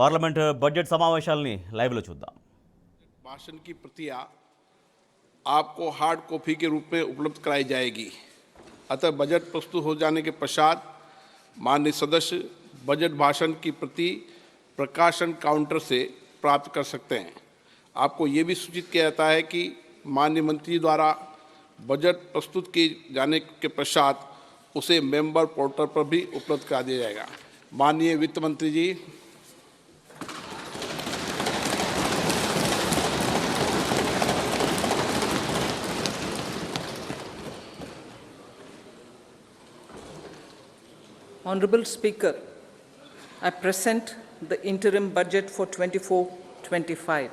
Parliament budget సమావేశాలని లైవ్లో చూద్దాం. भाषण की प्रतियां आपको हार्ड कॉपी के रूप में उपलब्ध कराई जाएगी. अतः बजट प्रस्तुत हो जाने के पश्चात माननीय सदस्य बजट भाषण की प्रति प्रकाशन काउंटर से प्राप्त कर सकते हैं. आपको ये भी सूचित किया जाता है कि माननीय मंत्री द्वारा बजट प्रस्तुत किए जाने के पश्चात उसे मेंबर पोर्टल पर भी उपलब्ध करा दिया जाएगा. माननीय वित्त मंत्री जी. Honorable Speaker, I present the interim budget for 24-25.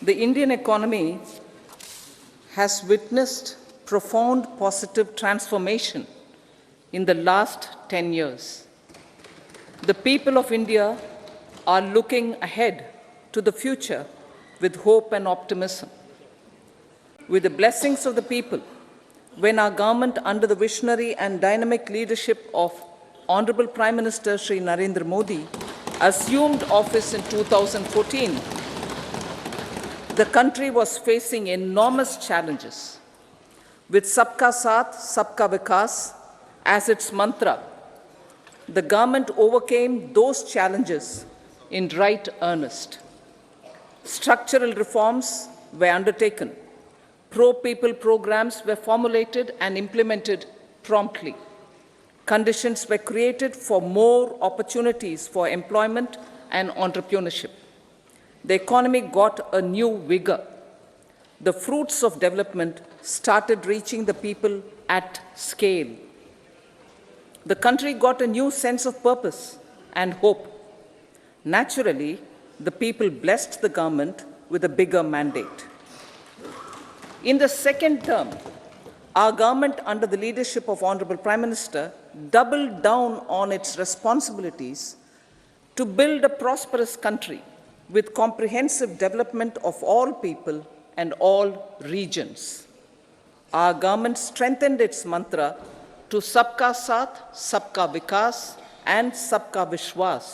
The Indian economy has witnessed profound positive transformation in the last 10 years. The people of India are looking ahead to the future with hope and optimism. With the blessings of the people, when our government, under the visionary and dynamic leadership of Honorable Prime Minister Shri Narendra Modi, assumed office in 2014, the country was facing enormous challenges. With Sabka Saath, Sabka Vikas as its mantra, the government overcame those challenges in right earnest. Structural reforms were undertaken. Pro-people programs were formulated and implemented promptly. Conditions were created for more opportunities for employment and entrepreneurship. The economy got a new vigor. The fruits of development started reaching the people at scale. The country got a new sense of purpose and hope. Naturally, the people blessed the government with a bigger mandate. In the second term, our government, under the leadership of Honorable Prime Minister, doubled down on its responsibilities to build a prosperous country with comprehensive development of all people and all regions. Our government strengthened its mantra to Sabka Saath, Sabka Vikas and Sabka Vishwas.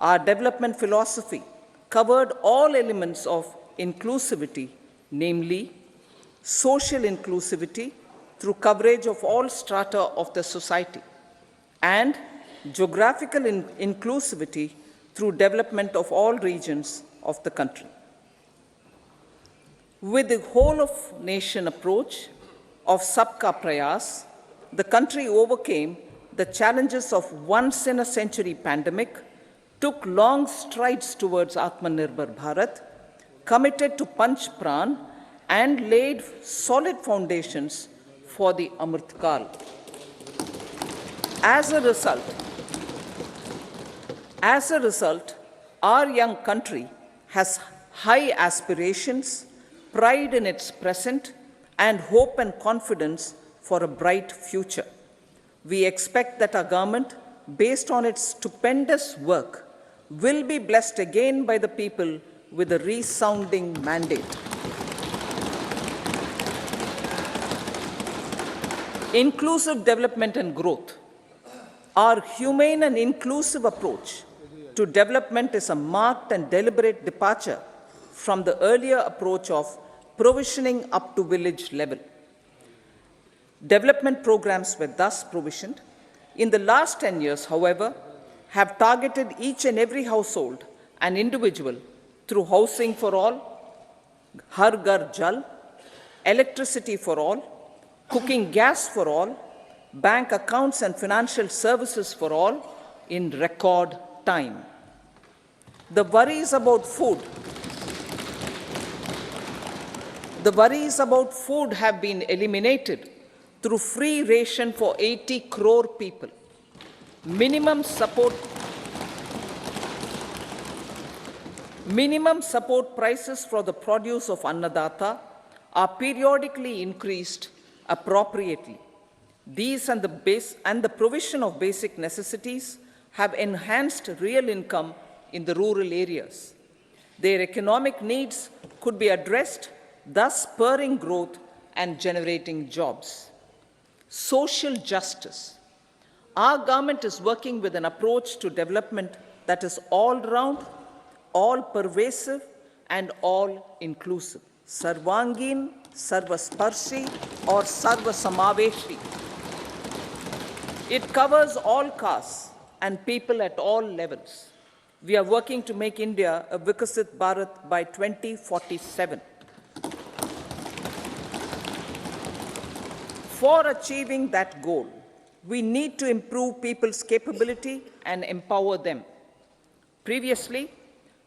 Our development philosophy covered all elements of inclusivity, namely social inclusivity through coverage of all strata of the society, and geographical inclusivity through development of all regions of the country. With the whole of nation approach of Sabka Prayas, the country overcame the challenges of once in a century pandemic, took long strides towards Atmanirbhar Bharat, committed to Panch Pran, and laid solid foundations for the Amrit Kal. As a result, our young country has high aspirations, pride in its present, and hope and confidence for a bright future. We expect that our government, based on its stupendous work, will be blessed again by the people with a resounding mandate. Inclusive development and growth. Our humane and inclusive approach to development is a marked and deliberate departure from the earlier approach of provisioning up to village level. Development programs were thus provisioned. In the last 10 years, however, have targeted each and every household and individual through housing for all, Har Ghar Jal, electricity for all, cooking gas for all, bank accounts and financial services for all in record time. The worries about food have been eliminated through free ration for 80 crore people. Minimum support prices for the produce of Annadata are periodically increased appropriately. These and the provision of basic necessities have enhanced real income in the rural areas. Their economic needs could be addressed, thus spurring growth and generating jobs. Social justice. Our government is working with an approach to development that is all-round, all-pervasive, and all-inclusive. Sarvangin, Sarvasparshi, or Sarvasamaveshi. It covers all castes and people at all levels. We are working to make India a Vikasit Bharat by 2047. For achieving that goal, we need to improve people's capability and empower them. Previously,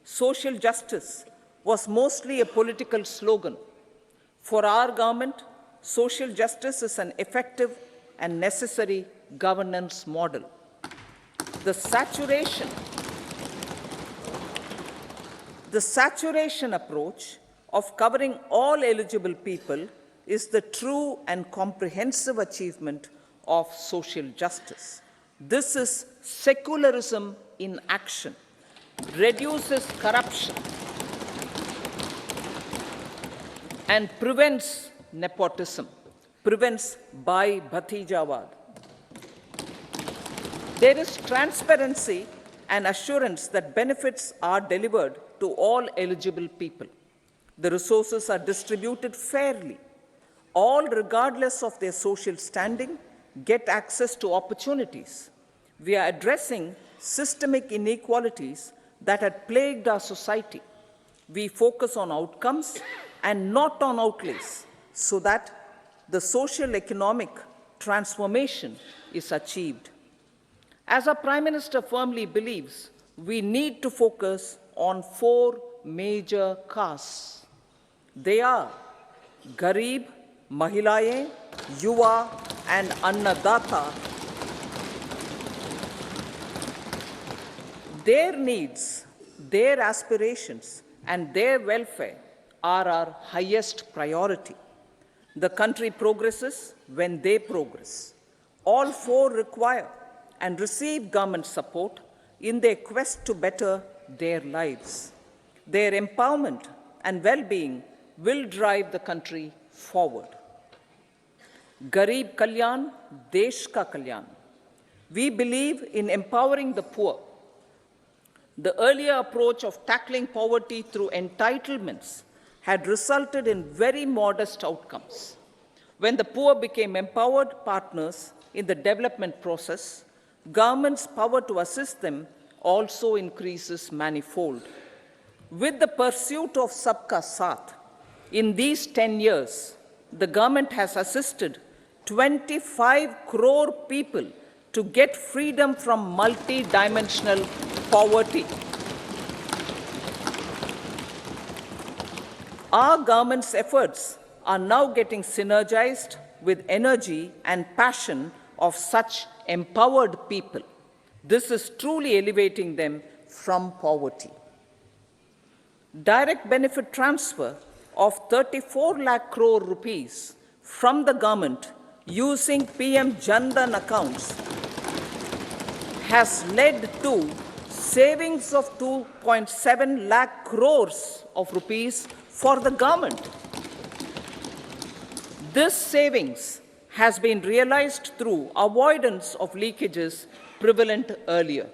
social justice was mostly a political slogan. For our government, social justice is an effective and necessary governance model. The saturation approach of covering all eligible people is the true and comprehensive achievement of social justice. This is secularism in action, reduces corruption, and prevents nepotism, prevents Bhai Bhatijawad. There is transparency and assurance that benefits are delivered to all eligible people. The resources are distributed fairly. All, regardless of their social standing, get access to opportunities. We are addressing systemic inequalities that had plagued our society. We focus on outcomes and not on outlays so that the social economic transformation is achieved. As our Prime Minister firmly believes, we need to focus on 4 major castes. They are Garib, Mahilaye, Yuva, and Annadata. Their needs, their aspirations, and their welfare are our highest priority. The country progresses when they progress. All 4 require and receive government support in their quest to better their lives. Their empowerment and well-being will drive the country forward. Garib Kalyan, Desh Ka Kalyan. We believe in empowering the poor. The earlier approach of tackling poverty through entitlements had resulted in very modest outcomes. When the poor became empowered partners in the development process, government's power to assist them also increases manifold. With the pursuit of Sabka Saath, in these 10 years, the government has assisted 25 crore people to get freedom from multi-dimensional poverty. Our government's efforts are now getting synergized with energy and passion of such empowered people. This is truly elevating them from poverty. Direct benefit transfer of 34 lakh crore rupees from the government using PM Jan Dhan accounts has led to savings of 2.7 lakh crores of rupees for the government. This savings has been realized through avoidance of leakages prevalent earlier.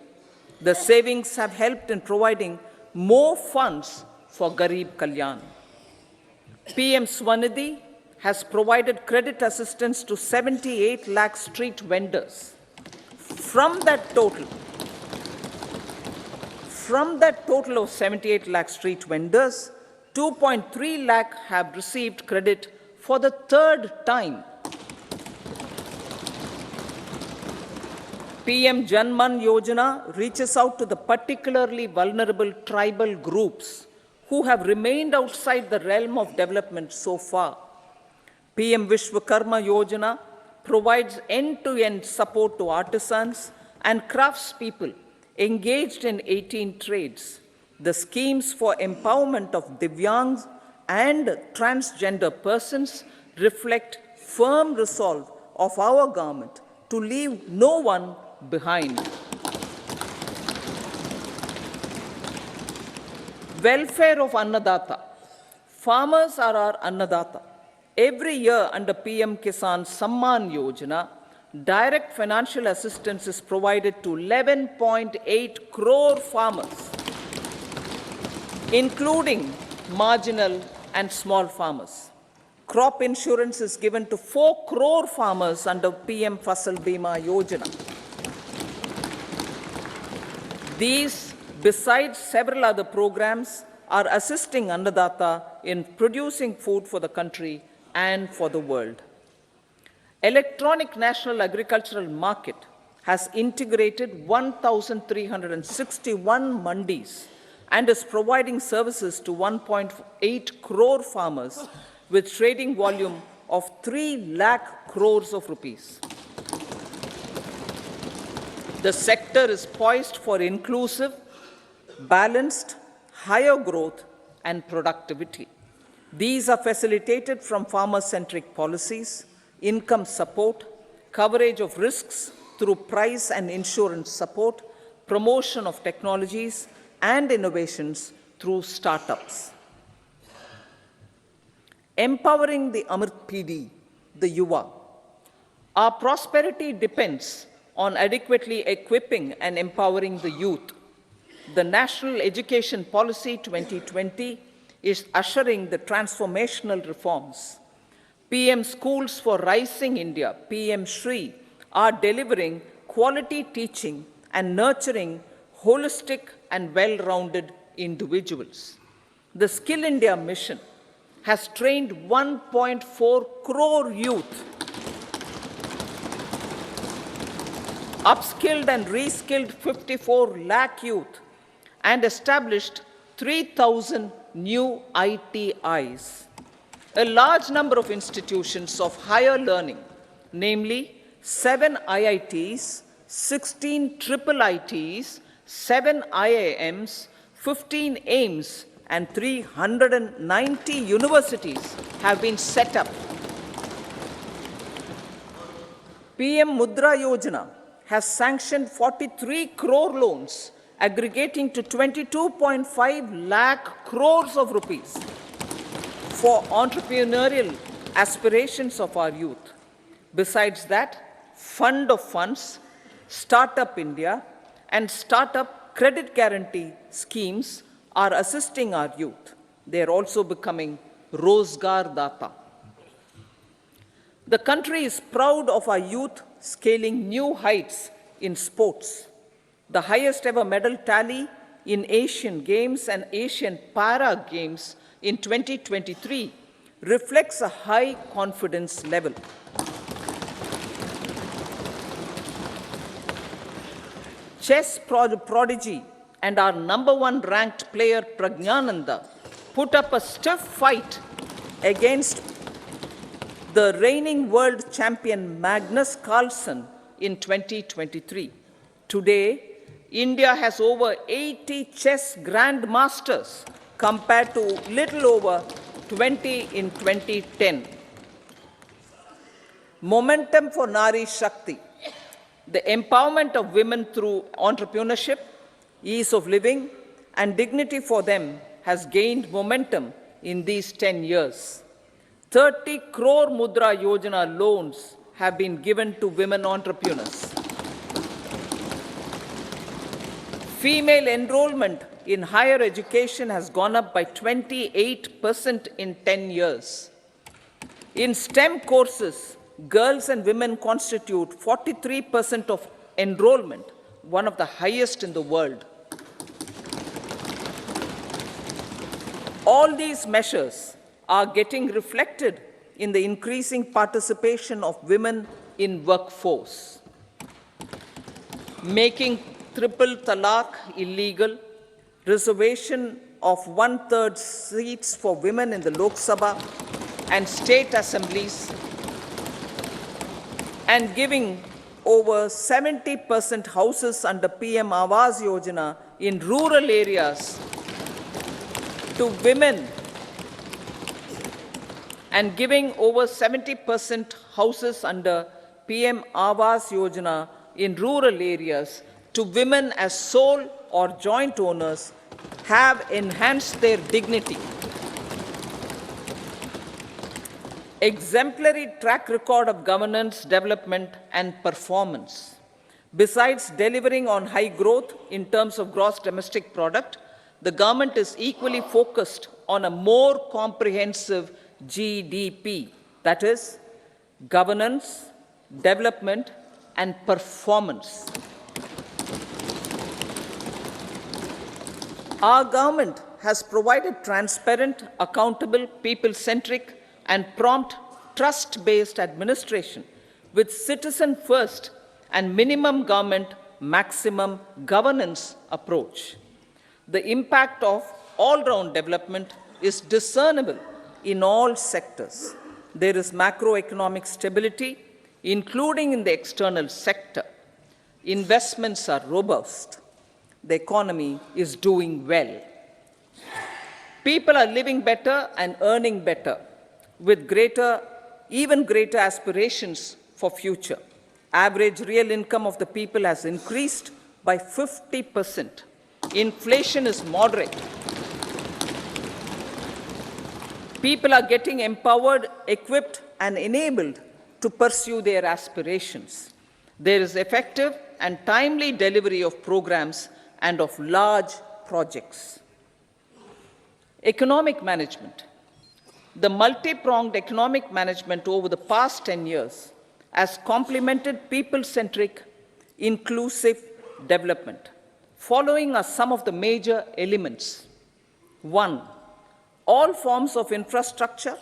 The savings have helped in providing more funds for Garib Kalyan. PM Swanidhi has provided credit assistance to 78 lakh street vendors. From that total of 78 lakh street vendors, 2.3 lakh have received credit for the 3rd time. PM Janman Yojana reaches out to the particularly vulnerable tribal groups who have remained outside the realm of development so far. PM Vishwakarma Yojana provides end-to-end support to artisans and craftspeople engaged in 18 trades. The schemes for empowerment of Divyangs and transgender persons reflect firm resolve of our government to leave no one behind. Welfare of Annadata. Farmers are our Annadata. Every year under PM Kisan Samman Yojana, direct financial assistance is provided to 11.8 crore farmers, including marginal and small farmers. Crop insurance is given to 4 crore farmers under PM Fasal Bima Yojana. These, besides several other programs, are assisting Annadata in producing food for the country and for the world. Electronic National Agricultural Market has integrated 1,361 mandis and is providing services to 1.8 crore farmers with trading volume of 3 lakh crores of rupees. The sector is poised for inclusive, balanced, higher growth and productivity. These are facilitated from farmer-centric policies, income support, coverage of risks through price and insurance support, promotion of technologies and innovations through startups. Empowering the Amrit PD, the Yuva. Our prosperity depends on adequately equipping and empowering the youth. The National Education Policy 2020 is ushering the transformational reforms. PM Schools for Rising India, PM Shri, are delivering quality teaching and nurturing holistic and well-rounded individuals. The Skill India mission has trained 1.4 crore youth, upskilled and reskilled 54 lakh youth, and established 3,000 new ITIs. A large number of institutions of higher learning, namely 7 IITs, 16 triple ITs, 7 IIMs, 15 AIMS, and 390 universities have been set up. PM Mudra Yojana has sanctioned 43 crore loans aggregating to 22.5 lakh crores of rupees for entrepreneurial aspirations of our youth. Besides that, Fund of Funds, Startup India, and Startup Credit Guarantee schemes are assisting our youth. They are also becoming Rozgar Data. The country is proud of our youth scaling new heights in sports. The highest ever medal tally in Asian Games and Asian Para Games in 2023 reflects a high confidence level. Chess prodigy and our #1 ranked player Pragnananda put up a stiff fight against the reigning world champion Magnus Carlsen in 2023. Today, India has over 80 chess grandmasters compared to little over 20 in 2010. Momentum for Nari Shakti. The empowerment of women through entrepreneurship, ease of living, and dignity for them has gained momentum in these 10 years. 30 crore Mudra Yojana loans have been given to women entrepreneurs. Female enrollment in higher education has gone up by 28% in 10 years. In STEM courses, girls and women constitute 43% of enrollment, one of the highest in the world. All these measures are getting reflected in the increasing participation of women in workforce. Making triple talaq illegal, reservation of 1/3 seats for women in the Lok Sabha and state assemblies, and giving over 70% houses under PM Awas Yojana in rural areas to women, and giving over 70% houses under PM Awas Yojana in rural areas to women as sole or joint owners have enhanced their dignity. exemplary track record of governance, development, and performance. Besides delivering on high growth in terms of gross domestic product, the government is equally focused on a more comprehensive GDP, that is, governance, development, and performance. Our government has provided transparent, accountable, people-centric, and prompt, trust-based administration with citizen-first and minimum government, maximum governance approach. The impact of all-round development is discernible in all sectors. There is macroeconomic stability, including in the external sector. Investments are robust. The economy is doing well. People are living better and earning better, with even greater aspirations for future. Average real income of the people has increased by 50%. Inflation is moderate. People are getting empowered, equipped, and enabled to pursue their aspirations. There is effective and timely delivery of programs and of large projects. Economic management. The multi-pronged economic management over the past 10 years has complemented people-centric, inclusive development. Following are some of the major elements. 1. All forms of infrastructure,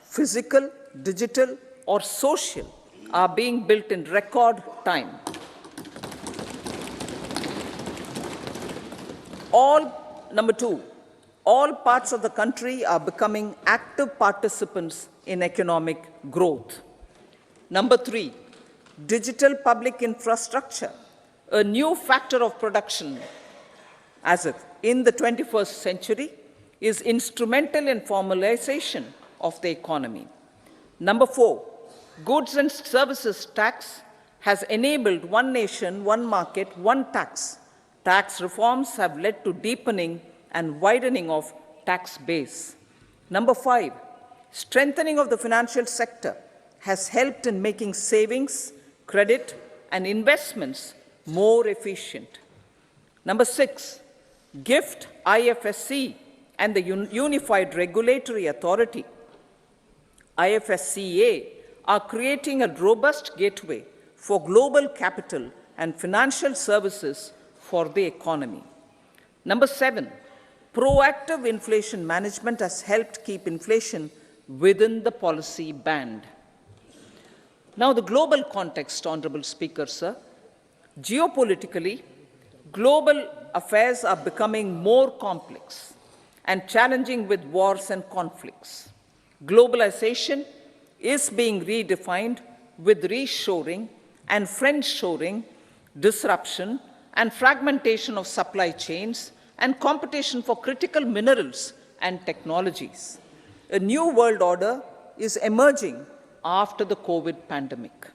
physical, digital, or social, are being built in record time. Number 2, all parts of the country are becoming active participants in economic growth. Number 3, digital public infrastructure, a new factor of production as if in the 21st century, is instrumental in formalization of the economy. Number 4, goods and services tax has enabled one nation, one market, one tax. Tax reforms have led to deepening and widening of tax base. Number 5, strengthening of the financial sector has helped in making savings, credit, and investments more efficient. Number 6, GIFT, IFSC, and the Unified Regulatory Authority, IFSCA, are creating a robust gateway for global capital and financial services for the economy. Number 7, proactive inflation management has helped keep inflation within the policy band. Now, the global context, Honorable Speaker, sir. Geopolitically, global affairs are becoming more complex and challenging with wars and conflicts. Globalization is being redefined with reshoring and friendshoring, disruption and fragmentation of supply chains, and competition for critical minerals and technologies. A new world order is emerging after the COVID pandemic.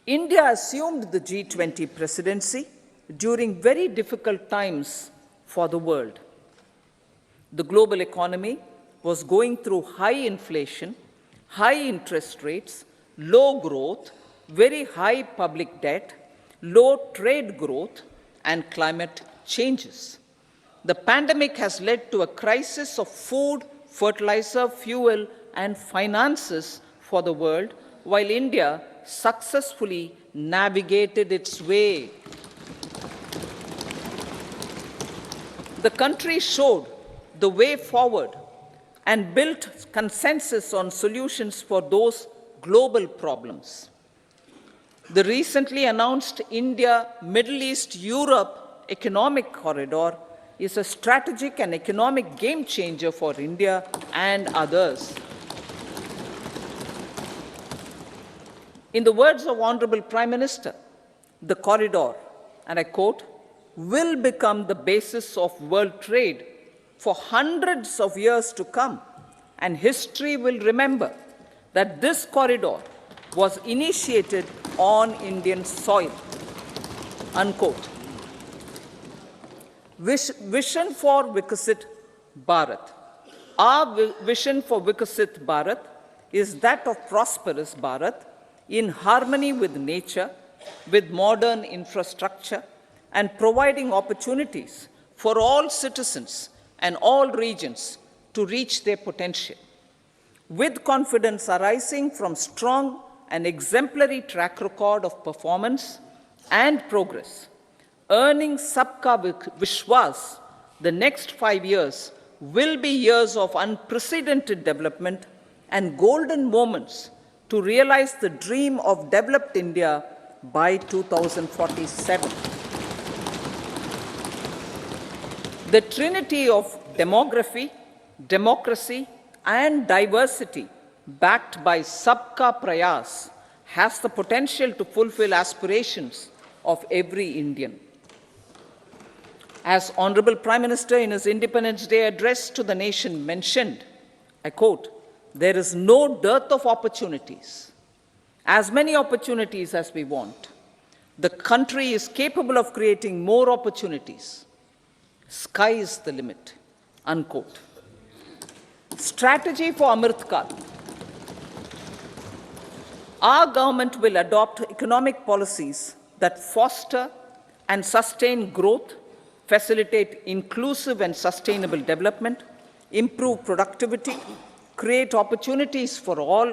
India assumed the G20 presidency during very difficult times for the world. The global economy was going through high inflation, high interest rates, low growth, very high public debt, low trade growth, and climate changes. The pandemic has led to a crisis of food, fertilizer, fuel, and finances for the world, while India successfully navigated its way. The country showed the way forward and built consensus on solutions for those global problems. The recently announced India-Middle East-Europe economic corridor is a strategic and economic game changer for India and others. In the words of Honorable Prime Minister, the corridor, and I quote, will become the basis of world trade for hundreds of years to come, and history will remember that this corridor was initiated on Indian soil, unquote. Vision for Vikasit Bharat. Our vision for Vikasit Bharat is that of prosperous Bharat in harmony with nature, with modern infrastructure, and providing opportunities for all citizens and all regions to reach their potential. With confidence arising from strong and exemplary track record of performance and progress, earning Sabka Vishwas, the next 5 years will be years of unprecedented development and golden moments to realize the dream of developed India by 2047. The trinity of demography, democracy, and diversity backed by Sabka Prayas has the potential to fulfill aspirations of every Indian. As Honorable Prime Minister in his Independence Day address to the nation mentioned, I quote, "There is no dearth of opportunities, as many opportunities as we want. The country is capable of creating more opportunities. Sky is the limit," unquote. Strategy for Amrit Kal. Our government will adopt economic policies that foster and sustain growth, facilitate inclusive and sustainable development, improve productivity, create opportunities for all,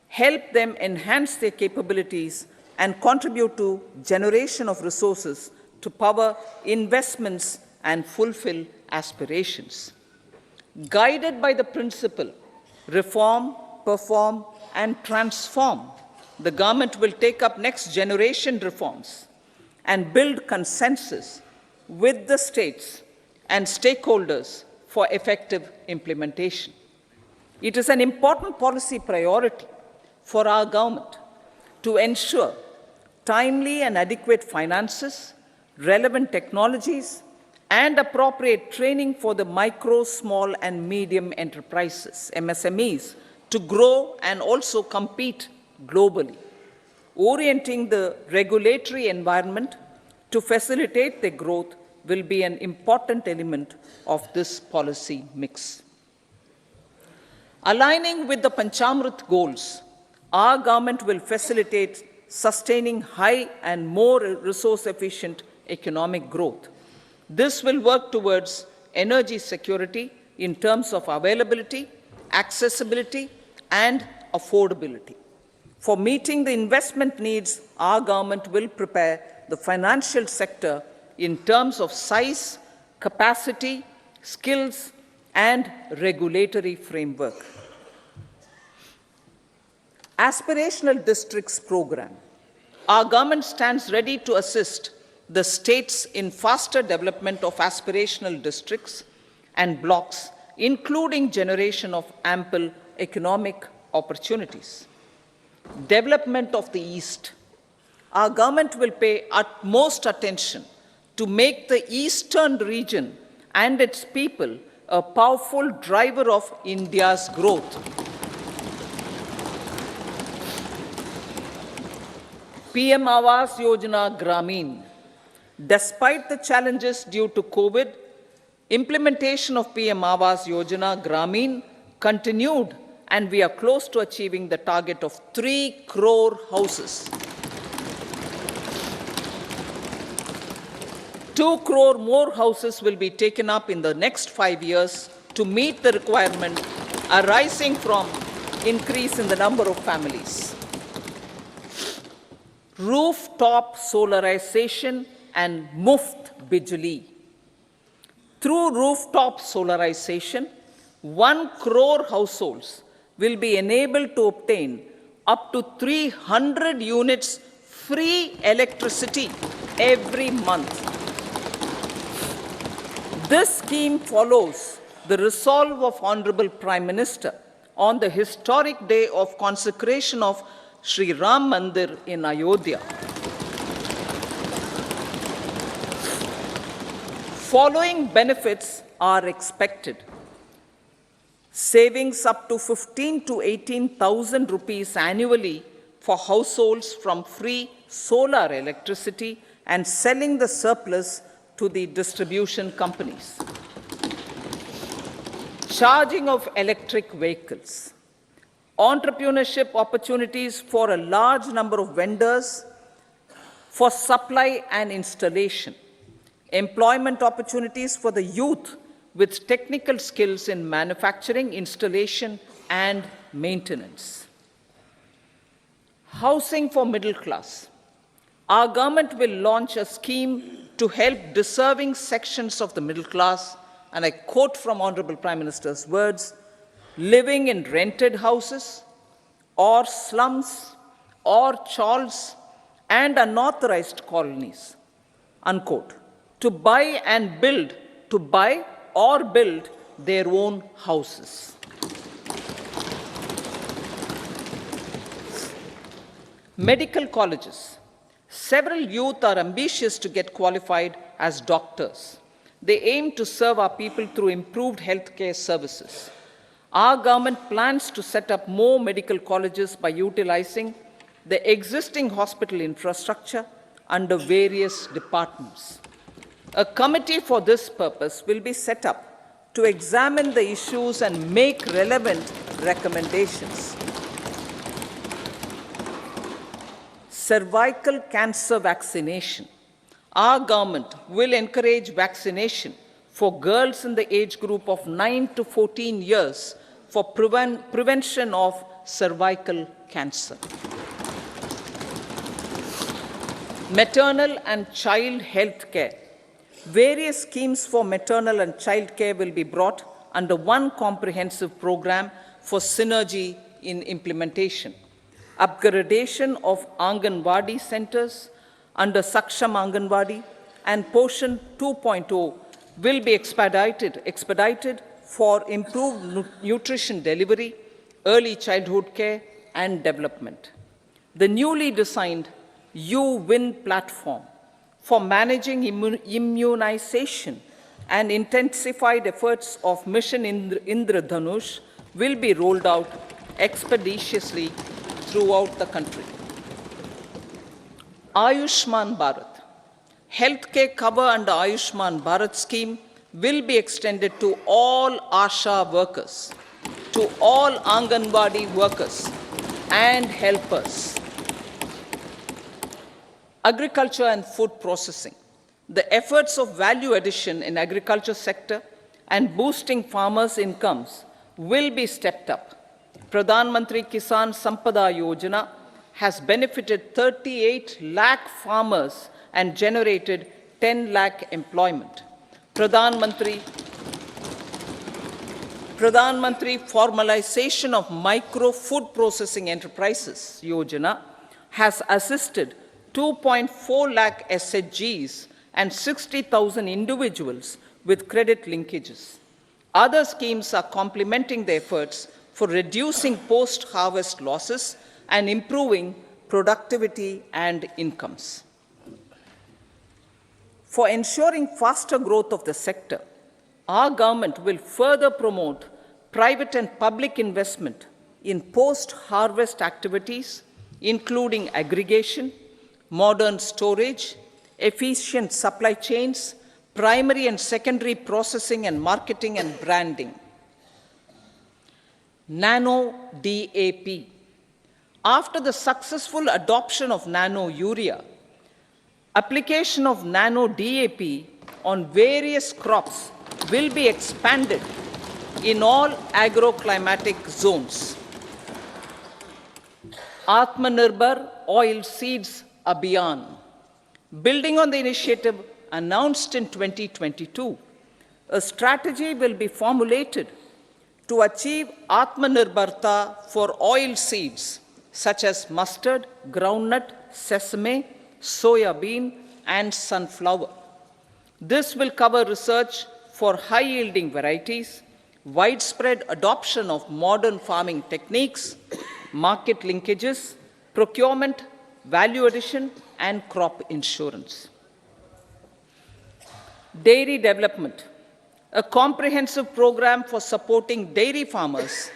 help them enhance their capabilities, and contribute to generation of resources to power investments and fulfill aspirations. Guided by the principle, reform, perform, and transform, the government will take up next generation reforms and build consensus with the states and stakeholders for effective implementation. It is an important policy priority for our government to ensure timely and adequate finances, relevant technologies, and appropriate training for the micro, small, and medium enterprises, MSMEs, to grow and also compete globally. Orienting the regulatory environment to facilitate their growth will be an important element of this policy mix. Aligning with the Panchamrit goals, our government will facilitate sustaining high and more resource-efficient economic growth. This will work towards energy security in terms of availability, accessibility, and affordability. For meeting the investment needs, our government will prepare the financial sector in terms of size, capacity, skills, and regulatory framework. Aspirational Districts Program. Our government stands ready to assist the states in faster development of aspirational districts and blocks, including generation of ample economic opportunities. Development of the East. Our government will pay utmost attention to make the eastern region and its people a powerful driver of India's growth. PM Awas Yojana Gramin. Despite the challenges due to COVID, implementation of PM Awas Yojana Gramin continued, and we are close to achieving the target of 3 crore houses. 2 crore more houses will be taken up in the next 5 years to meet the requirement arising from increase in the number of families. Rooftop solarization and Muft Bijli. Through rooftop solarization, 1 crore households will be enabled to obtain up to 300 units free electricity every month. This scheme follows the resolve of Honorable Prime Minister on the historic day of consecration of Sri Ram Mandir in Ayodhya. Following benefits are expected. Savings up to 15 to 18,000 rupees annually for households from free solar electricity and selling the surplus to the distribution companies. Charging of electric vehicles. entrepreneurship opportunities for a large number of vendors for supply and installation, employment opportunities for the youth with technical skills in manufacturing, installation, and maintenance. Housing for middle class. Our government will launch a scheme to help deserving sections of the middle class, and I quote from Honorable Prime Minister's words, living in rented houses or slums or chawls and unauthorized colonies, unquote, to buy or build their own houses. Medical colleges. Several youth are ambitious to get qualified as doctors. They aim to serve our people through improved healthcare services. Our government plans to set up more medical colleges by utilizing the existing hospital infrastructure under various departments. A committee for this purpose will be set up to examine the issues and make relevant recommendations. Cervical cancer vaccination. Our government will encourage vaccination for girls in the age group of 9 to 14 years for prevention of cervical cancer. Maternal and child health care. Various schemes for maternal and child care will be brought under one comprehensive program for synergy in implementation. Upgradation of Anganwadi centers under Saksham Anganwadi and Poshan 2.0 will be expedited for improved nutrition delivery, early childhood care, and development. The newly designed U-Win platform for managing immunization and intensified efforts of Mission Indradhanush will be rolled out expeditiously throughout the country. Ayushman Bharat. Healthcare cover under Ayushman Bharat scheme will be extended to all ASHA workers, to all Anganwadi workers and helpers. Agriculture and food processing. The efforts of value addition in agriculture sector and boosting farmers' incomes will be stepped up. Pradhan Mantri Kisan Sampada Yojana has benefited 38 lakh farmers and generated 10 lakh employment. Pradhan Mantri Formalization of Micro Food Processing Enterprises Yojana has assisted 2.4 lakh SHGs and 60,000 individuals with credit linkages. Other schemes are complementing the efforts for reducing post-harvest losses and improving productivity and incomes. For ensuring faster growth of the sector, our government will further promote private and public investment in post-harvest activities, including aggregation, modern storage, efficient supply chains, primary and secondary processing and marketing and branding. Nano DAP. After the successful adoption of nano urea, application of nano DAP on various crops will be expanded in all agroclimatic zones. Atmanirbhar Oil Seeds Abhiyan. Building on the initiative announced in 2022, a strategy will be formulated to achieve Atmanirbharta for oil seeds such as mustard, groundnut, sesame, soya bean, and sunflower. This will cover research for high-yielding varieties, widespread adoption of modern farming techniques, market linkages, procurement, value addition, and crop insurance. Dairy development. A comprehensive program for supporting dairy farmers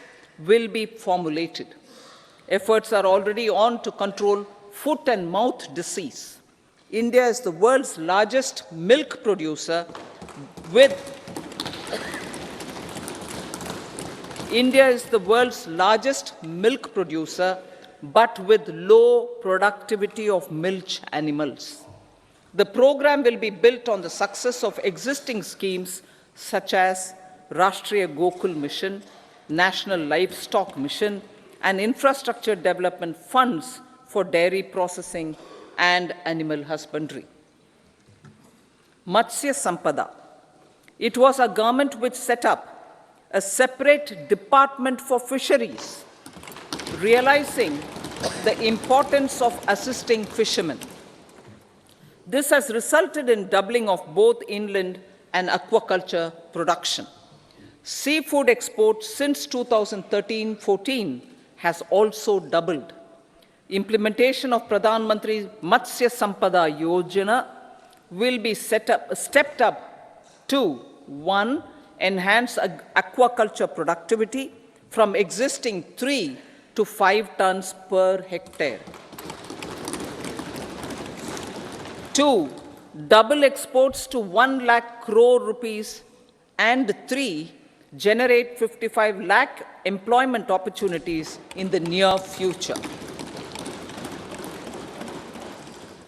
will be formulated. Efforts are already on to control foot and mouth disease. India is the world's largest milk producer with India is the world's largest milk producer, but with low productivity of milch animals. The program will be built on the success of existing schemes such as Rashtriya Gokul Mission, National Livestock Mission, and infrastructure development funds for dairy processing and animal husbandry. Matsya Sampada. It was a government which set up a separate department for fisheries, realizing the importance of assisting fishermen. This has resulted in doubling of both inland and aquaculture production. Seafood exports since 2013-14 has also doubled. Implementation of Pradhan Mantri Matsya Sampada Yojana will be stepped up to 1. Enhance aquaculture productivity from existing 3 to 5 tons per hectare. 2. Double exports to 1 lakh crore rupees, and 3. Generate 55 lakh employment opportunities in the near future.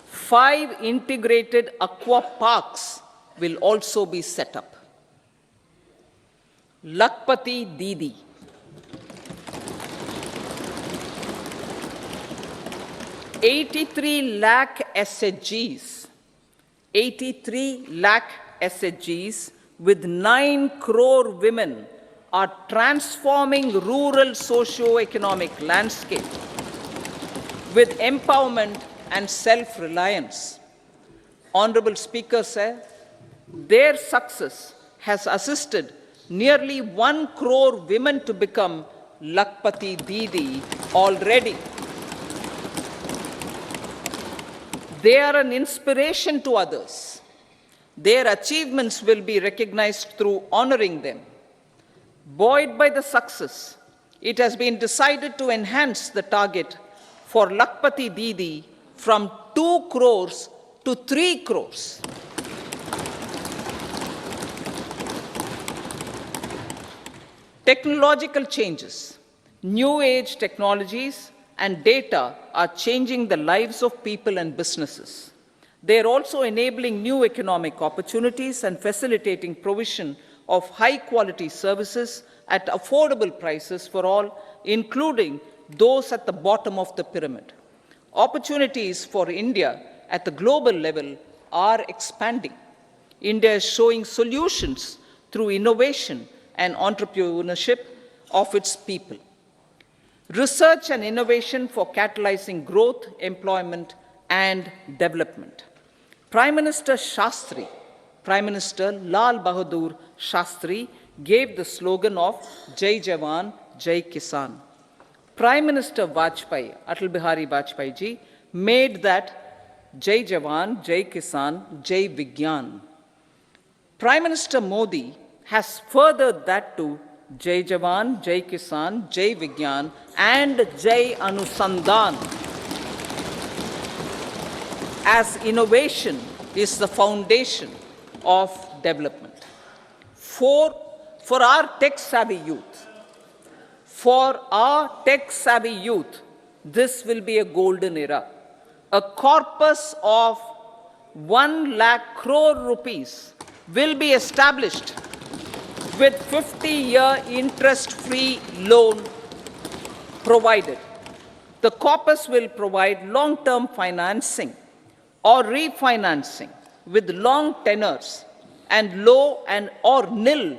5 integrated aqua parks will also be set up. Lakpati Didi. $83 lakh SHGs. 83 lakh SHGs with 9 crore women are transforming rural socio-economic landscape with empowerment and self-reliance. Honorable Speaker sir, their success has assisted nearly 1 crore women to become Lakpati Didi already. They are an inspiration to others. Their achievements will be recognized through honoring them. Buoyed by the success, it has been decided to enhance the target for Lakpati Didi from 2 crores to 3 crores. Technological changes, new age technologies and data are changing the lives of people and businesses. They are also enabling new economic opportunities and facilitating provision of high quality services at affordable prices for all, including those at the bottom of the pyramid. Opportunities for India at the global level are expanding. India is showing solutions through innovation and entrepreneurship of its people. Research and innovation for catalyzing growth, employment, and development. Prime Minister Shastri, Prime Minister Lal Bahadur Shastri gave the slogan of Jai Jawan, Jai Kisan. Prime Minister Vajpayee, Atal Bihari Vajpayee ji, made that Jai Jawan, Jai Kisan, Jai Vigyan. Prime Minister Modi has furthered that to Jai Jawan, Jai Kisan, Jai Vigyan, and Jai Anusandhan, as innovation is the foundation of development. For our tech-savvy youth, this will be a golden era. A corpus of 1 lakh crore rupees will be established with 50-year interest-free loan provided. The corpus will provide long-term financing or refinancing with long tenors and low and or nil.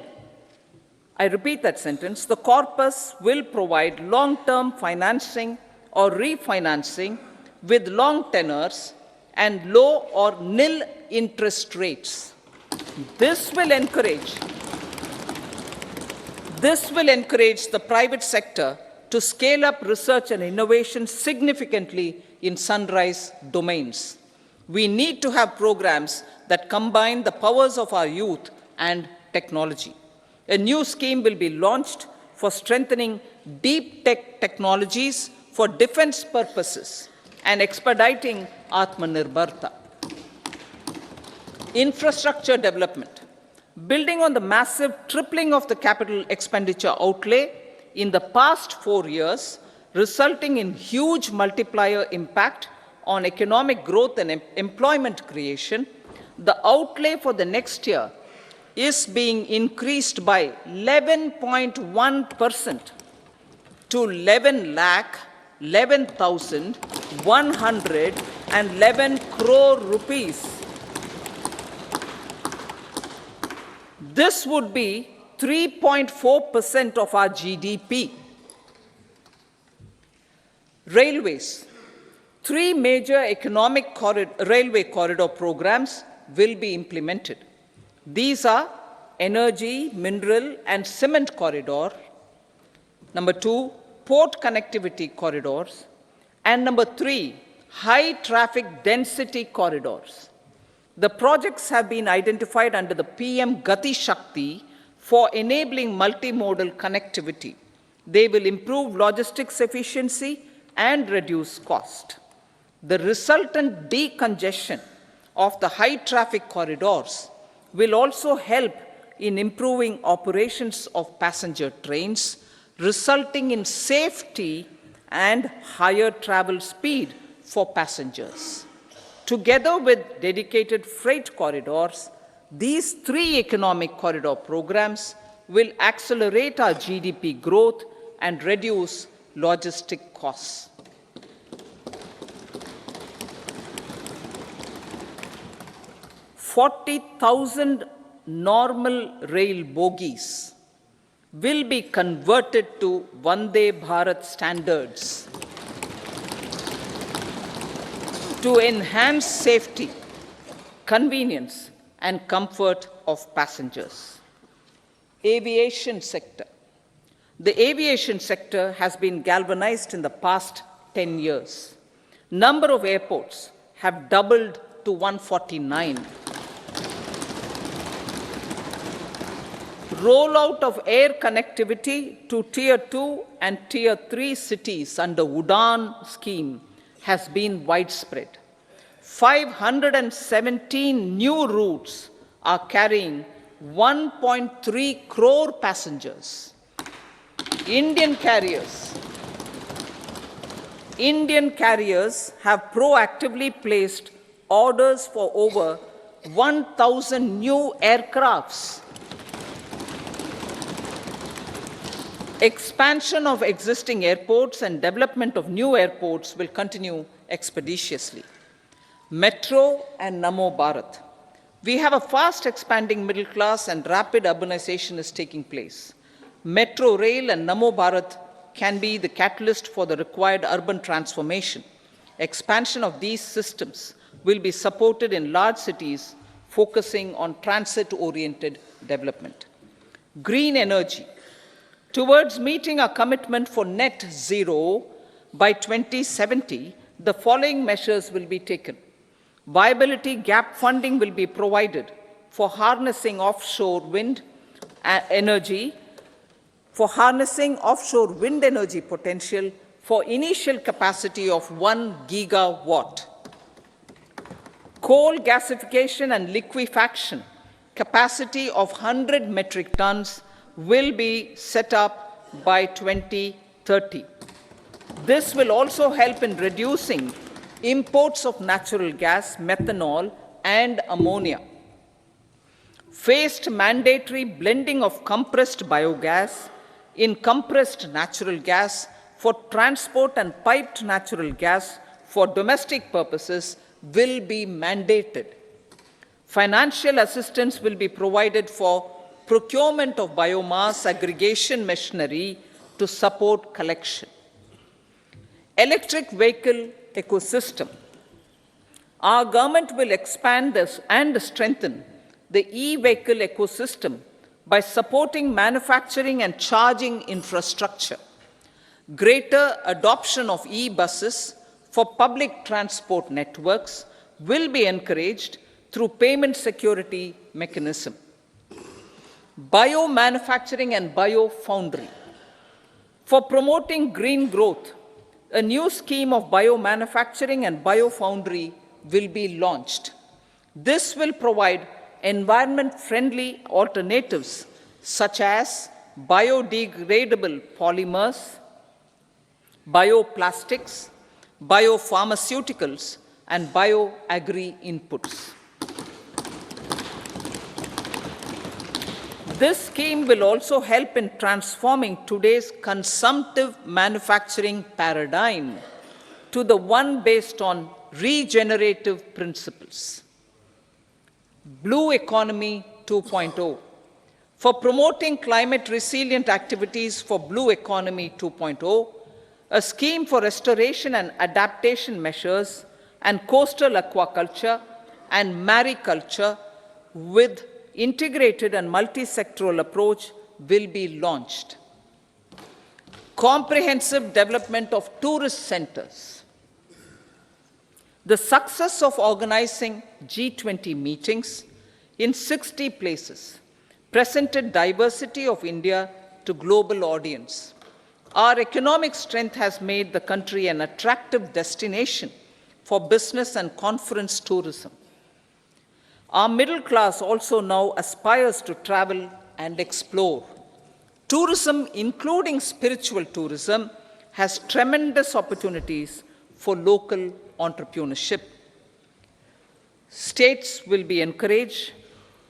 I repeat that sentence. The corpus will provide long-term financing or refinancing with long tenors and low or nil interest rates. This will encourage the private sector to scale up research and innovation significantly in sunrise domains. We need to have programs that combine the powers of our youth and technology. A new scheme will be launched for strengthening deep tech technologies for defense purposes and expediting Atmanirbharta. Infrastructure development. Building on the massive tripling of the capital expenditure outlay in the past 4 years, resulting in huge multiplier impact on economic growth and employment creation, the outlay for the next year is being increased by 11.1% to 11,111 crore rupees. This would be 3.4% of our GDP. Railways. 3 major railway corridor programs will be implemented. These are energy, mineral, and cement corridor. Number 2, port connectivity corridors. And number 3, high traffic density corridors. The projects have been identified under the PM Gati Shakti for enabling multimodal connectivity. They will improve logistics efficiency and reduce cost. The resultant decongestion of the high traffic corridors will also help in improving operations of passenger trains, resulting in safety and higher travel speed for passengers. Together with dedicated freight corridors, these 3 economic corridor programs will accelerate our GDP growth and reduce logistic costs. 40,000 normal rail bogies will be converted to Vande Bharat standards to enhance safety, convenience, and comfort of passengers. Aviation sector. The aviation sector has been galvanized in the past 10 years. Number of airports have doubled to 149. Rollout of air connectivity to Tier 2 and Tier 3 cities under UDAN scheme has been widespread. 517 new routes are carrying 1.3 crore passengers. Indian carriers have proactively placed orders for over 1,000 new aircrafts. Expansion of existing airports and development of new airports will continue expeditiously. Metro and Namo Bharat. We have a fast expanding middle class and rapid urbanization is taking place. Metro rail and Namo Bharat can be the catalyst for the required urban transformation. Expansion of these systems will be supported in large cities, focusing on transit-oriented development. Green energy. Towards meeting our commitment for net zero by 2070, the following measures will be taken. Viability gap funding will be provided for harnessing offshore wind energy, potential for initial capacity of 1 gigawatt. Coal gasification and liquefaction capacity of 100 metric tons will be set up by 2030. This will also help in reducing imports of natural gas, methanol, and ammonia. Phased mandatory blending of compressed biogas in compressed natural gas for transport and piped natural gas for domestic purposes will be mandated. Financial assistance will be provided for procurement of biomass aggregation machinery to support collection. Electric vehicle ecosystem. Our government will expand this and strengthen the e-vehicle ecosystem by supporting manufacturing and charging infrastructure. Greater adoption of e-buses for public transport networks will be encouraged through payment security mechanism. Biomanufacturing and biofoundry. For promoting green growth, a new scheme of biomanufacturing and biofoundry will be launched. This will provide environment-friendly alternatives such as biodegradable polymers, bioplastics, biopharmaceuticals, and bioagri-inputs. This scheme will also help in transforming today's consumptive manufacturing paradigm to the one based on regenerative principles. Blue Economy 2.0. For promoting climate resilient activities for Blue Economy 2.0, a scheme for restoration and adaptation measures and coastal aquaculture and mariculture with integrated and multi-sectoral approach will be launched. Comprehensive development of tourist centers. The success of organizing G20 meetings in 60 places presented diversity of India to global audience. Our economic strength has made the country an attractive destination for business and conference tourism. Our middle class also now aspires to travel and explore. Tourism, including spiritual tourism, has tremendous opportunities for local entrepreneurship. States will be encouraged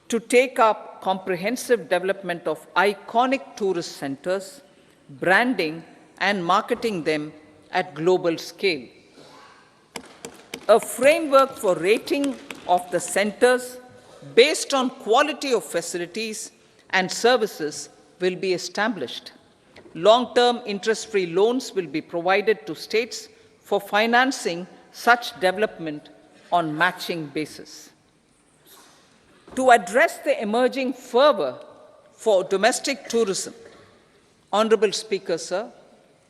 to take up comprehensive development of iconic tourist centers, branding and marketing them at global scale. A framework for rating of the centers based on quality of facilities and services will be established. Long-term interest-free loans will be provided to states for financing such development on matching basis. To address the emerging fervor for domestic tourism, Honorable Speaker, sir,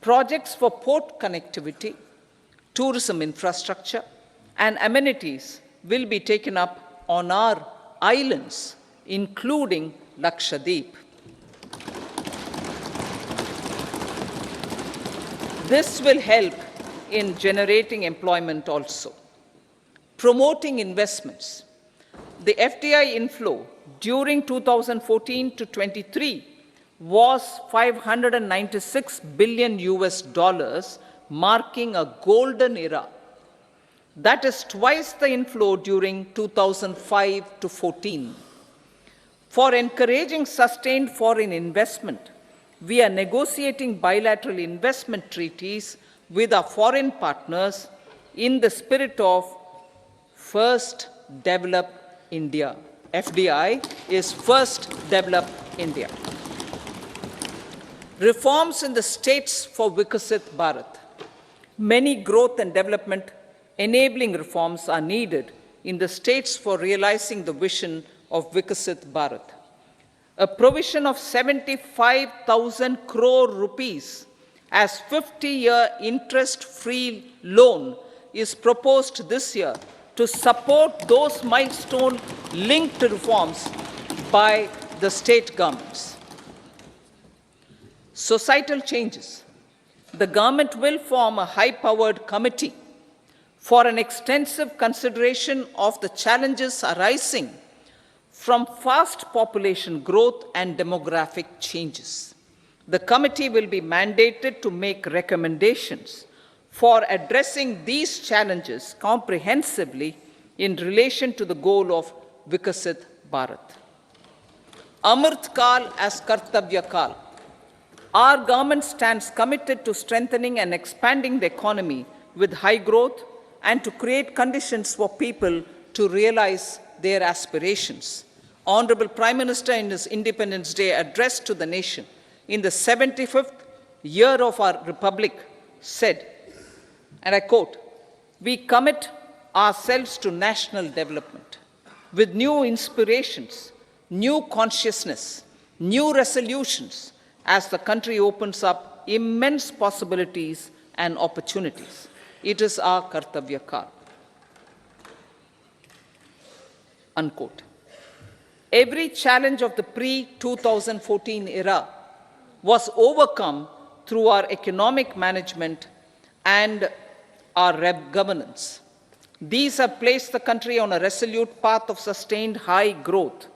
projects for port connectivity, tourism infrastructure, and amenities will be taken up on our islands, including Lakshadweep. This will help in generating employment also. Promoting investments. The FDI inflow during 2014 to 23 was $596 billion, marking a golden era. That is twice the inflow during 2005 to 14. For encouraging sustained foreign investment, we are negotiating bilateral investment treaties with our foreign partners in the spirit of First Develop India. FDI is First Develop India. Reforms in the states for Vikasit Bharat. Many growth and development enabling reforms are needed in the states for realizing the vision of Vikasit Bharat. A provision of 75,000 crore rupees as 50-year interest-free loan is proposed this year to support those milestone-linked reforms by the state governments. Societal changes. The government will form a high-powered committee for an extensive consideration of the challenges arising from fast population growth and demographic changes. The committee will be mandated to make recommendations for addressing these challenges comprehensively in relation to the goal of Vikasit Bharat. Amrit Kal as Kartavya Kal. Our government stands committed to strengthening and expanding the economy with high growth and to create conditions for people to realize their aspirations. Honorable Prime Minister, in his Independence Day address to the nation in the 75th year of our Republic, said, and I quote, "We commit ourselves to national development with new inspirations, new consciousness, new resolutions as the country opens up immense possibilities and opportunities. It is our Kartavya Kal." Unquote. Every challenge of the pre-2014 era was overcome through our economic management and our governance. These have placed the country on a resolute path of sustained high growth.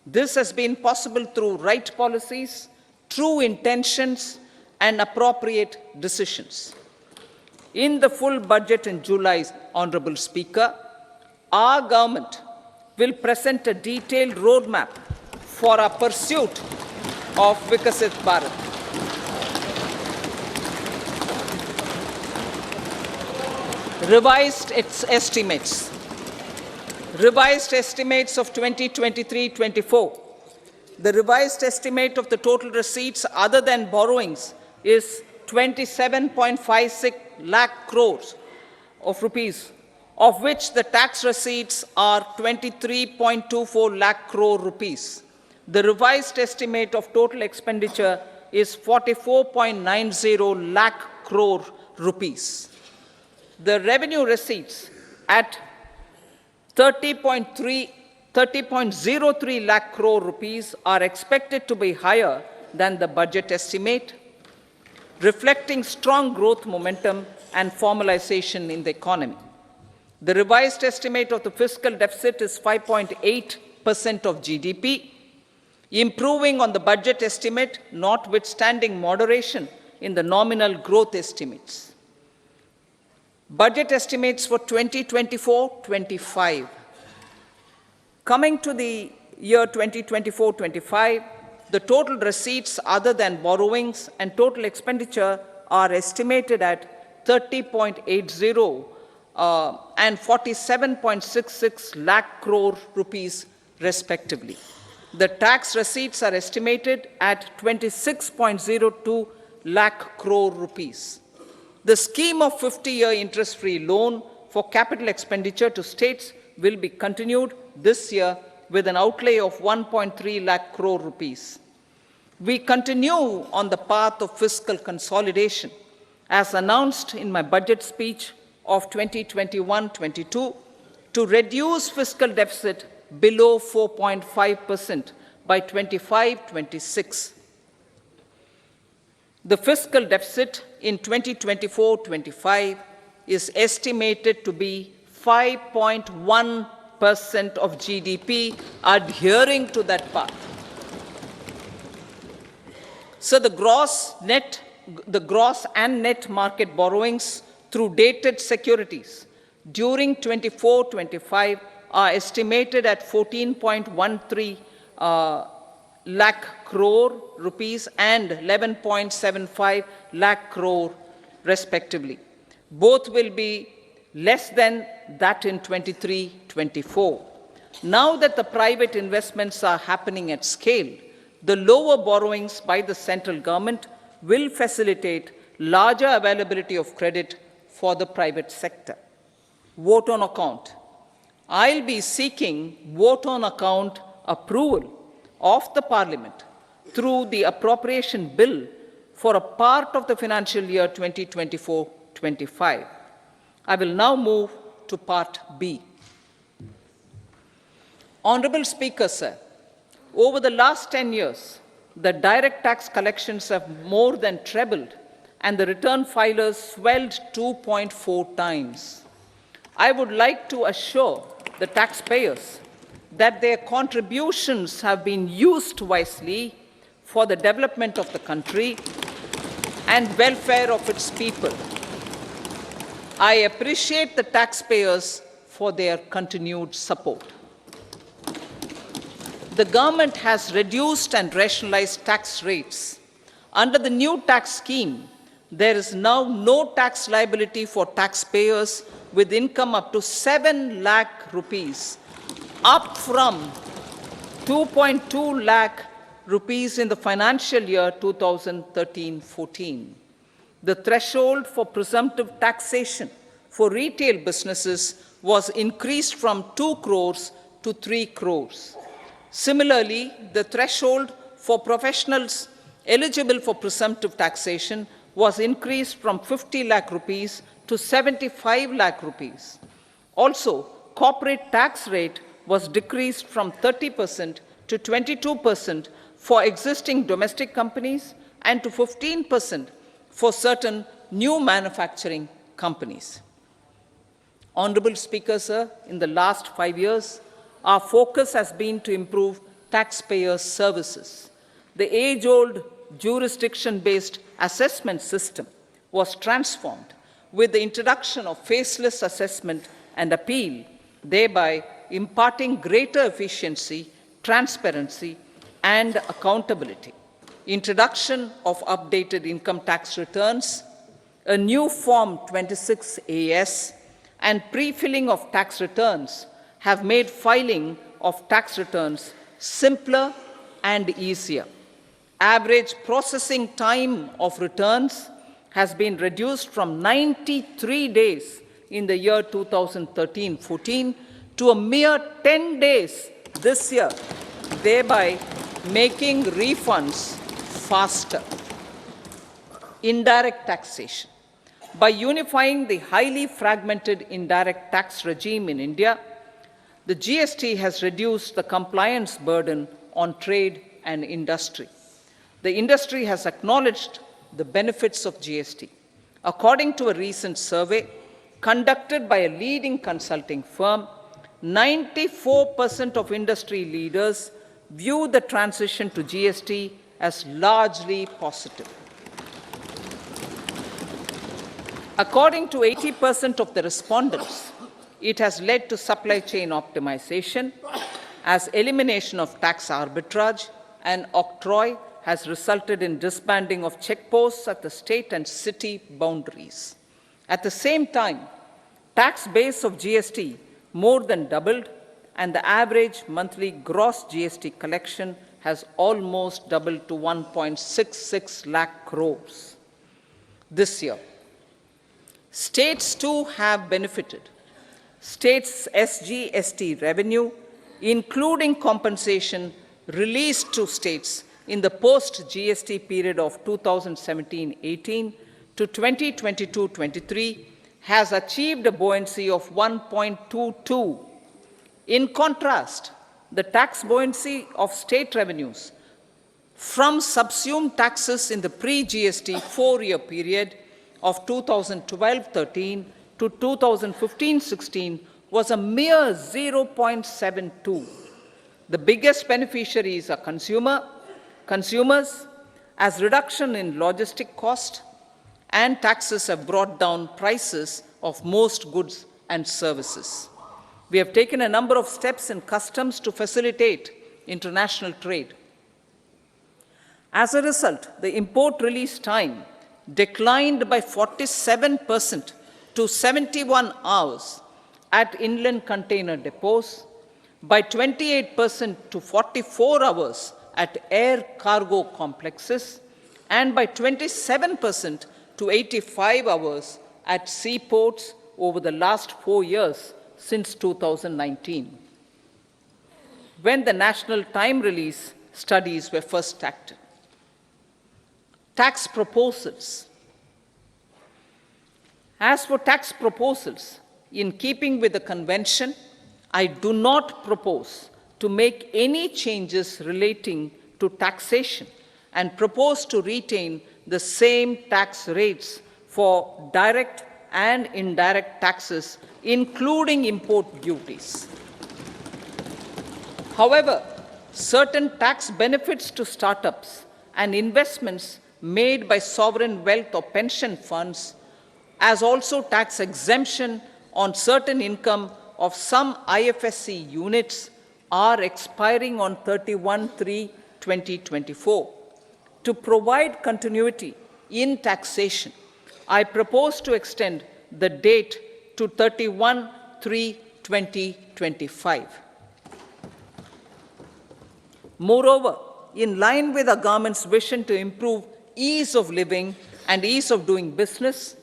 This has been possible through right policies, true intentions and appropriate decisions. In the full budget in July, Honorable Speaker, our government will present a detailed roadmap for our pursuit of Vikasit Bharat. Revised estimates of 2023-24. The revised estimate of the total receipts other than borrowings is 27.56 lakh crores of rupees, of which the tax receipts are 23.24 lakh crore rupees. The revised estimate of total expenditure is 44.90 lakh crore rupees. The revenue receipts at 30.03 lakh crore rupees are expected to be higher than the budget estimate, reflecting strong growth momentum and formalization in the economy. The revised estimate of the fiscal deficit is 5.8% of GDP, improving on the budget estimate, notwithstanding moderation in the nominal growth estimates. Budget estimates for 2024-25. Coming to the year 2024-25, the total receipts other than borrowings and total expenditure are estimated at 30.80 and 47.66 lakh crore rupees respectively. The tax receipts are estimated at 26.02 lakh crore rupees. The scheme of 50-year interest-free loan for capital expenditure to states will be continued this year with an outlay of 1.3 lakh crore rupees. We continue on the path of fiscal consolidation, as announced in my budget speech of 2021-22, to reduce fiscal deficit below 4.5% by 25-26. The fiscal deficit in 2024-25 is estimated to be 5.1% of GDP, adhering to that path. So the gross and net market borrowings through dated securities during 24-25 are estimated at 14.13 lakh crore rupees and 11.75 lakh crore respectively. Both will be less than that in 23-24. Now that the private investments are happening at scale, the lower borrowings by the central government will facilitate larger availability of credit for the private sector. Vote on account. I'll be seeking vote on account approval of the Parliament through the appropriation bill for a part of the financial year 2024-25. I will now move to Part B. Honorable Speaker, sir, over the last 10 years, the direct tax collections have more than trebled and the return filers swelled 2.4 times. I would like to assure the taxpayers that their contributions have been used wisely for the development of the country and welfare of its people. I appreciate the taxpayers for their continued support. The government has reduced and rationalized tax rates. Under the new tax scheme, there is now no tax liability for taxpayers with income up to 7 lakh rupees, up from 2.2 lakh rupees in the financial year 2013-14. The threshold for presumptive taxation for retail businesses was increased from 2 crores to 3 crores. Similarly, the threshold for professionals eligible for presumptive taxation was increased from 50 lakh rupees to 75 lakh rupees. Also, corporate tax rate was decreased from 30% to 22% for existing domestic companies and to 15% for certain new manufacturing companies. Honorable Speaker, sir, in the last 5 years, our focus has been to improve taxpayer services. The age-old jurisdiction-based assessment system was transformed with the introduction of faceless assessment and appeal, thereby imparting greater efficiency, transparency, and accountability. Introduction of updated income tax returns, a new Form 26AS, and pre-filling of tax returns have made filing of tax returns simpler and easier. Average processing time of returns has been reduced from 93 days in the year 2013-14 to a mere 10 days this year, thereby making refunds faster. Indirect taxation. By unifying the highly fragmented indirect tax regime in India, the GST has reduced the compliance burden on trade and industry. The industry has acknowledged the benefits of GST. According to a recent survey conducted by a leading consulting firm, 94% of industry leaders view the transition to GST as largely positive. According to 80% of the respondents, it has led to supply chain optimization, as elimination of tax arbitrage and octroi has resulted in disbanding of checkposts at the state and city boundaries. At the same time, tax base of GST more than doubled, and the average monthly gross GST collection has almost doubled to 1.66 lakh crores this year. States too have benefited. States' SGST revenue, including compensation released to states in the post-GST period of 2017-18 to 2022-23, has achieved a buoyancy of 1.22. In contrast, the tax buoyancy of state revenues from subsumed taxes in the pre-GST four-year period of 2012-13 to 2015-16 was a mere 0.72. The biggest beneficiaries are consumers, as reduction in logistic cost and taxes have brought down prices of most goods and services. We have taken a number of steps in customs to facilitate international trade. As a result, the import release time declined by 47% to 71 hours at inland container depots, by 28% to 44 hours at air cargo complexes, and by 27% to 85 hours at seaports over the last 4 years since 2019, when the national time release studies were first started. Tax proposals. As for tax proposals, in keeping with the convention, I do not propose to make any changes relating to taxation and propose to retain the same tax rates for direct and indirect taxes, including import duties. However, certain tax benefits to startups and investments made by sovereign wealth or pension funds, as also tax exemption on certain income of some IFSC units, are expiring on 31/3/2024. To provide continuity in taxation, I propose to extend the date to 31/3/2025. Moreover, in line with our government's vision to improve ease of living and ease of doing business,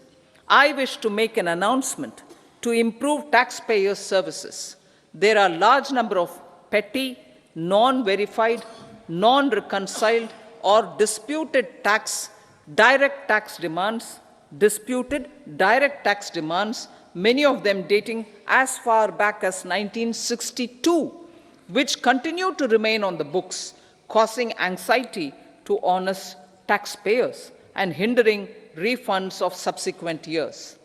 I wish to make an announcement to improve taxpayer services. There are a large number of petty, non-verified, non-reconciled, or disputed direct tax demands, many of them dating as far back as 1962, which continue to remain on the books, causing anxiety to honest taxpayers and hindering refunds of subsequent years.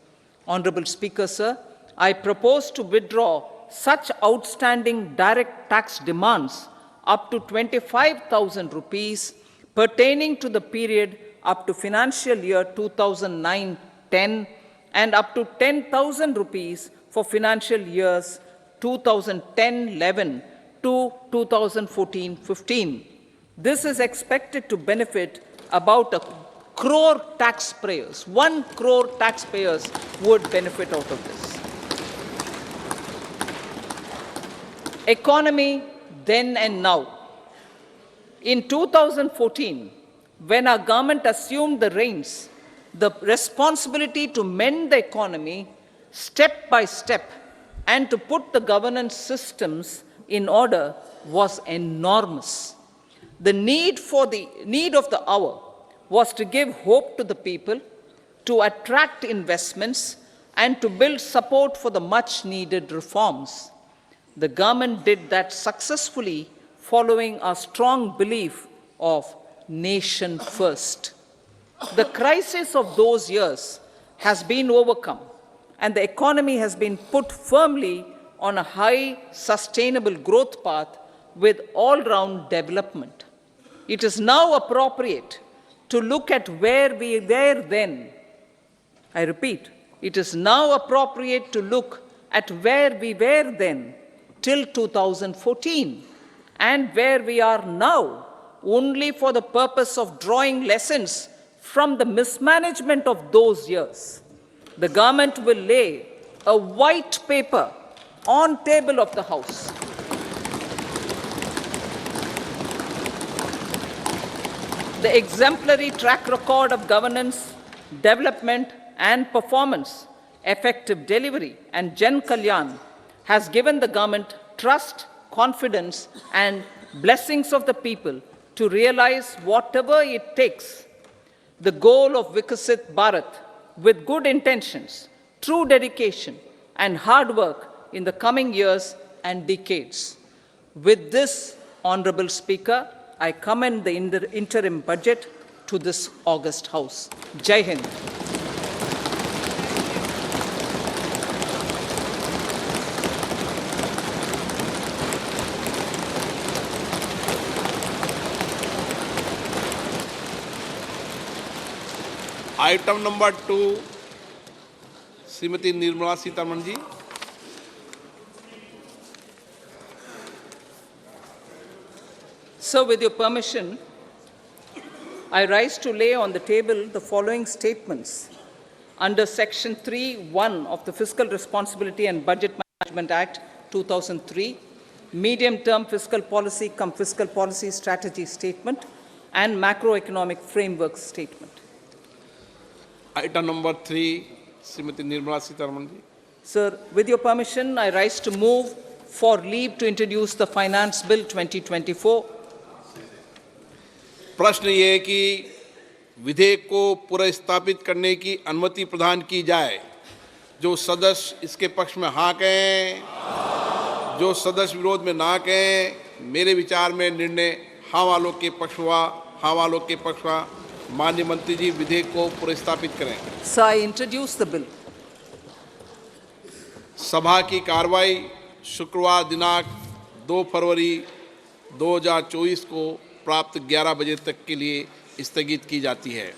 Honorable Speaker, sir, I propose to withdraw such outstanding direct tax demands up to 25,000 rupees pertaining to the period up to financial year 2009-10 and up to 10,000 rupees for financial years 2010-11 to 2014-15. This is expected to benefit about 1 crore taxpayers. 1 crore taxpayers would benefit out of this. Economy then and now. In 2014, when our government assumed the reins, the responsibility to mend the economy step by step and to put the governance systems in order was enormous. The need of the hour was to give hope to the people, to attract investments, and to build support for the much-needed reforms. The government did that successfully, following a strong belief of nation first. The crisis of those years has been overcome, and the economy has been put firmly on a high, sustainable growth path with all-round development. It is now appropriate to look at where we were then. I repeat, it is now appropriate to look at where we were then till 2014 and where we are now, only for the purpose of drawing lessons from the mismanagement of those years. The government will lay a white paper on table of the House. The exemplary track record of governance, development and performance, effective delivery and Jan Kalyan has given the government trust, confidence and blessings of the people to realize whatever it takes. The goal of Vikasit Bharat with good intentions, true dedication and hard work in the coming years and decades. With this, Honorable Speaker, I commend the interim budget to this august House. Jai Hind. Item number 2 Shrimati Nirmala Sitharaman ji. So, with your permission, I rise to lay on the table the following statements under Section 3(1) of the Fiscal Responsibility and Budget Management Act 2003, Medium-Term Fiscal Policy cum Fiscal Policy Strategy Statement and Macroeconomic Framework Statement. Item number 3 Shrimati Nirmala Sitharaman ji. Sir, with your permission, I rise to move for leave to introduce the Finance Bill 2024. प्रश्न ये है कि विधेयक को पुनर्स्थापित करने की अनुमति प्रदान की जाए। जो सदस्य इसके पक्ष में हाँ कहें, जो सदस्य विरोध में ना कहें। मेरे विचार में निर्णय हाँ वालों के पक्ष हुआ, हाँ वालों के पक्ष हुआ। माननीय मंत्री जी विधेयक को पुनर्स्थापित करें। So I introduce the bill. सभा की कार्रवाई शुक्रवार दिनांक 2 फरवरी 2024 को प्राप्त 11 बजे तक के लिए स्थगित की जाती है।